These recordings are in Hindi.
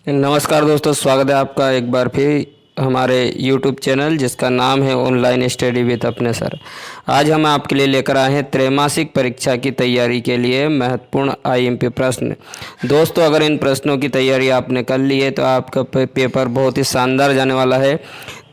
नमस्कार दोस्तों, स्वागत है आपका एक बार फिर हमारे YouTube चैनल जिसका नाम है ऑनलाइन स्टडी विद अपने सर। आज हम आपके लिए लेकर आए हैं त्रैमासिक परीक्षा की तैयारी के लिए महत्वपूर्ण IMP प्रश्न। दोस्तों, अगर इन प्रश्नों की तैयारी आपने कर ली है तो आपका पेपर बहुत ही शानदार जाने वाला है।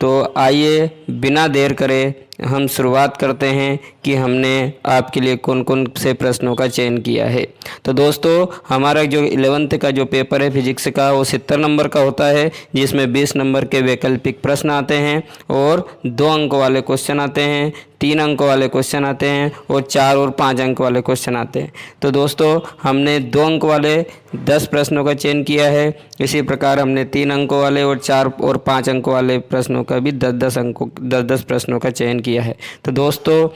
तो आइए बिना देर करे हम शुरुआत करते हैं कि हमने आपके लिए कौन कौन से प्रश्नों का चयन किया है। तो दोस्तों, हमारा जो 11th का जो पेपर है फिजिक्स का, वो 70 नंबर का होता है, जिसमें 20 नंबर के वैकल्पिक प्रश्न आते हैं और 2 अंक वाले क्वेश्चन आते हैं, 3 अंक वाले क्वेश्चन आते हैं और 4 और 5 अंक वाले क्वेश्चन आते हैं। तो दोस्तों, हमने 2 अंक वाले 10 प्रश्नों का चयन किया है। इसी प्रकार हमने 3 अंकों वाले और 4 और 5 अंकों वाले प्रश्नों का भी 10-10 प्रश्नों का चयन किया है। तो दोस्तों,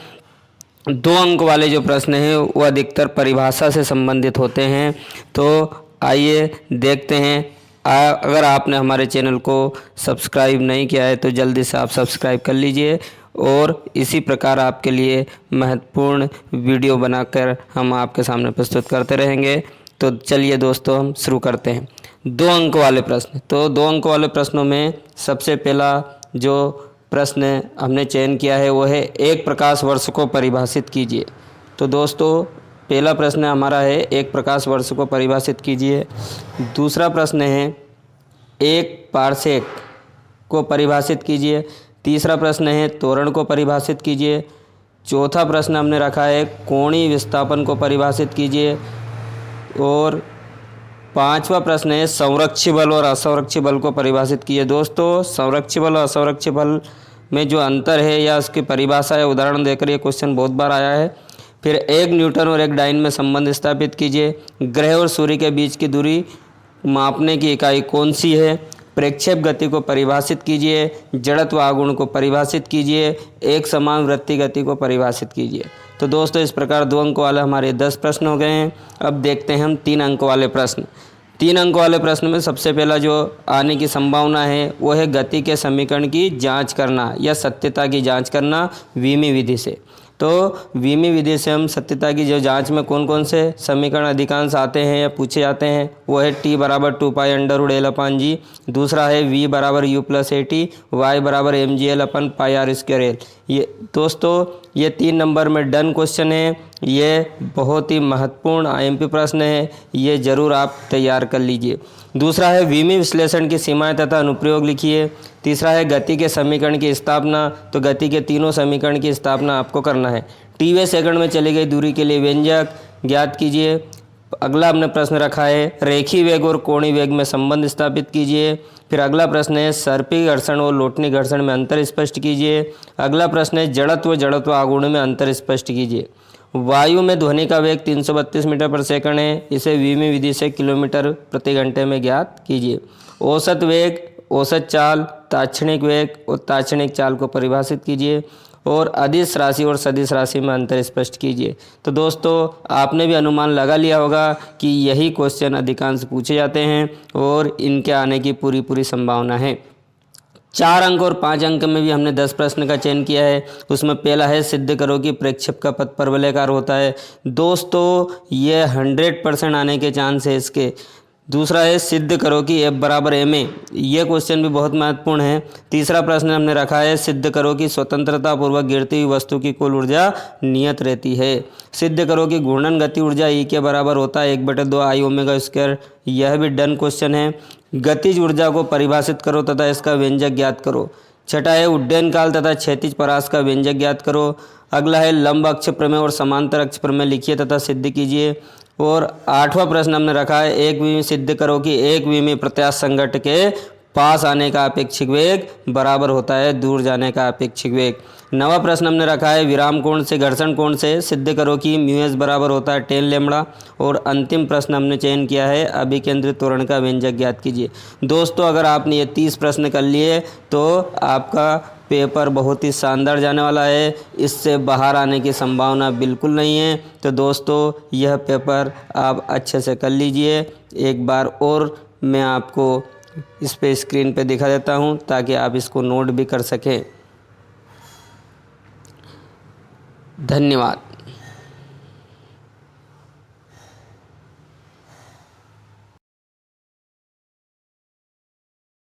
2 अंक वाले जो प्रश्न हैं वो अधिकतर परिभाषा से संबंधित होते हैं। तो आइए देखते हैं। अगर आपने हमारे चैनल को सब्सक्राइब नहीं किया है तो जल्दी से आप सब्सक्राइब कर लीजिए और इसी प्रकार आपके लिए महत्वपूर्ण वीडियो बनाकर हम आपके सामने प्रस्तुत करते रहेंगे। तो चलिए दोस्तों, हम शुरू करते हैं। 2 अंक वाले प्रश्न। तो 2 अंक वाले प्रश्नों में सबसे पहला जो प्रश्न हमने चयन किया है वो है एक प्रकाश वर्ष को परिभाषित कीजिए। तो दोस्तों, पहला प्रश्न हमारा है एक प्रकाश वर्ष को परिभाषित कीजिए। दूसरा प्रश्न है एक पारसेक को परिभाषित कीजिए। तीसरा प्रश्न है त्वरण को परिभाषित कीजिए। चौथा प्रश्न हमने रखा है कोणीय विस्थापन को परिभाषित कीजिए। और 5वां प्रश्न है संरक्षी बल और असंरक्षी बल को परिभाषित कीजिए। दोस्तों, संरक्षी बल और असंरक्षी बल में जो अंतर है या उसकी परिभाषा है, उदाहरण देकर ये क्वेश्चन बहुत बार आया है। फिर 1 न्यूटन और 1 डाइन में संबंध स्थापित कीजिए। ग्रह और सूर्य के बीच की दूरी मापने की इकाई कौन सी है। प्रक्षेप गति को परिभाषित कीजिए। जड़त्व आघूर्ण को परिभाषित कीजिए। एक समान वृत्तीय गति को परिभाषित कीजिए। तो दोस्तों, इस प्रकार 2 अंक वाले हमारे 10 प्रश्न हो गए हैं। अब देखते हैं हम 3 अंक वाले प्रश्न। 3 अंक वाले प्रश्न में सबसे पहला जो आने की संभावना है वो है गति के समीकरण की जांच करना या सत्यता की जांच करना वीमी विधि से। तो वीमी विधि से हम सत्यता की जो जांच में कौन कौन से समीकरण अधिकांश आते हैं या पूछे जाते हैं वो है t बराबर 2π√L/g। दूसरा है v बराबर u + at, y बराबर mgl/πr²L। ये दोस्तों, ये 3 नंबर में डन क्वेश्चन है। ये बहुत ही महत्वपूर्ण IMP प्रश्न है, ये ज़रूर आप तैयार कर लीजिए। दूसरा है वीमी विश्लेषण की सीमाएं तथा अनुप्रयोग लिखिए। तीसरा है गति के समीकरण की स्थापना। तो गति के तीनों समीकरण की स्थापना आपको करना है। t सेकंड में चली गई दूरी के लिए व्यंजक ज्ञात कीजिए। अगला हमने प्रश्न रखा है रेखीय वेग और कोणीय वेग में संबंध स्थापित कीजिए। फिर अगला प्रश्न है सर्पी घर्षण और लोटनी घर्षण में अंतर स्पष्ट कीजिए। अगला प्रश्न है जड़त्व आघूर्ण में अंतर स्पष्ट कीजिए। वायु में ध्वनि का वेग 332 मीटर पर सेकंड है, इसे वीमी विधि से किलोमीटर प्रति घंटे में ज्ञात कीजिए। औसत वेग, औसत चाल, ताक्षणिक वेग और ताक्षणिक चाल को परिभाषित कीजिए और अदिश राशि और सदिश राशि में अंतर स्पष्ट कीजिए। तो दोस्तों, आपने भी अनुमान लगा लिया होगा कि यही क्वेश्चन अधिकांश पूछे जाते हैं और इनके आने की पूरी संभावना है। 4 अंक और 5 अंक में भी हमने 10 प्रश्न का चयन किया है। उसमें पहला है सिद्ध करो कि प्रक्षेप का पथ परवलयाकार होता है। दोस्तों, ये 100% आने के चांस है इसके। दूसरा है सिद्ध करो कि F बराबर ma। ये क्वेश्चन भी बहुत महत्वपूर्ण है। तीसरा प्रश्न हमने रखा है सिद्ध करो कि स्वतंत्रता पूर्वक गिरती हुई वस्तु की कुल ऊर्जा नियत रहती है। सिद्ध करो कि घूर्णन गति ऊर्जा E के बराबर होता है 1/2 I⍵²। यह भी डन क्वेश्चन है। गतिज ऊर्जा को परिभाषित करो तथा इसका व्यंजक ज्ञात करो। छठा है उड्डयन काल तथा क्षैतिज परास का व्यंजक ज्ञात करो। अगला है लंब अक्ष प्रमेय और समांतर अक्ष प्रमेय लिखिए तथा सिद्ध कीजिए। और 8वां प्रश्न हमने रखा है एक विमी सिद्ध करो कि एक विमी प्रत्यास्थ संघट्ट के पास आने का अपेक्षिक वेग बराबर होता है दूर जाने का अपेक्षिक वेग। 9वां प्रश्न हमने रखा है विराम कोण से घर्षण कोण से सिद्ध करो कि μs बराबर होता है tan लैम्बडा। और अंतिम प्रश्न हमने चयन किया है अभिकेंद्रित त्वरण का व्यंजक ज्ञात कीजिए। दोस्तों, अगर आपने ये 30 प्रश्न कर लिए तो आपका पेपर बहुत ही शानदार जाने वाला है। इससे बाहर आने की संभावना बिल्कुल नहीं है। तो दोस्तों, यह पेपर आप अच्छे से कर लीजिए। एक बार और मैं आपको इस पे स्क्रीन पे दिखा देता हूँ ताकि आप इसको नोट भी कर सकें। धन्यवाद।